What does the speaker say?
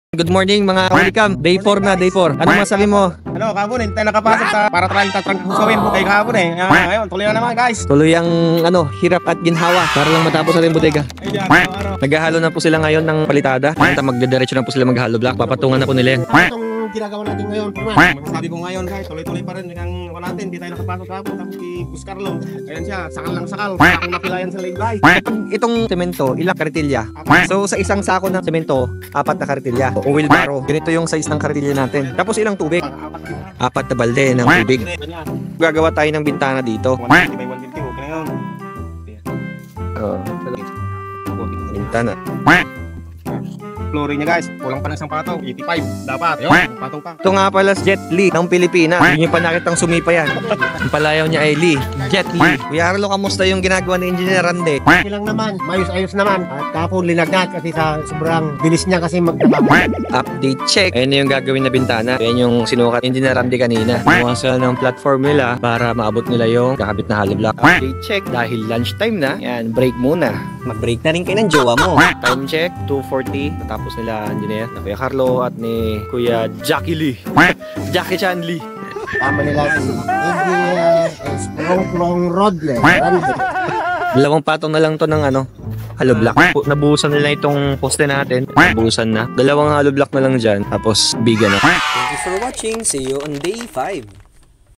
Good morning mga kalikam. Day 4 na, day 4. Ano masabi mo? Ano, kahapon eh, tayo nakapasok sa para try tatrangkusawin po kay kahapon eh. Ngayon, tuloy na naman guys. Tuloy ang hirap at ginhawa para lang matapos natin bodega. Ayan, ano. Naghahalo na po sila ngayon ng palitada. Magdediretso na po sila maghalo block. Papatungan na po nila yan. Itong ginagawa natin ngayon, sabi ko ngayon guys, tuloy-tuloy pa rin ang natin. Hindi tayo nakapasok kahapon. Tapos si Bus Carlo, ayan siya, sakal lang sakal. Akong napilayan sa lane guys. Itong semento, ilang karitilya? So sa isang sako ng semento, 4 na karitilya. O wheelbarrow. Ganito yung size ng karitilya natin. Tapos ilang tubig? 4 na balde ng tubig. Gagawa tayo ng bintana dito. 150 by 150, okay na yun. Bintana. Flooring niya guys, kulang pa ng isang patong, 85 dapat. Ayun, patong pa. Ito nga pala si Jet Li ng Pilipinas. Hindi nyo pa nakitang sumipa yan. Ang palayaw niya ay Li. Jet Li. Kuya Arlo, kamusta yung ginagawa ni Engineer Rande? Okay lang naman, mayos-ayos naman. At kapon linagnat kasi sa sobrang bilis niya kasi magtrabaho. Update check. Ayan na yung gagawin na bintana. Ayan yung sinukat ni Engineer Rande kanina. Gumawa sila ng platform nila para maabot nila yung kakabit na hollow block. Update check. Dahil lunchtime na, yan, break muna. Mag-break na rin kayo ng jowa mo. Time check, 2:40. Natapos nila Engineer na Kuya Carlo at ni Kuya Jackie Lee. Jackie Chan Lee. Tama nila si strong road le. Dalawang patong na lang to ng hollow block. Nabuhusan nila itong poste natin. Nabuhusan na. Dalawang hollow block na lang dyan. Tapos biga na. Thank you for watching. See you on day 5.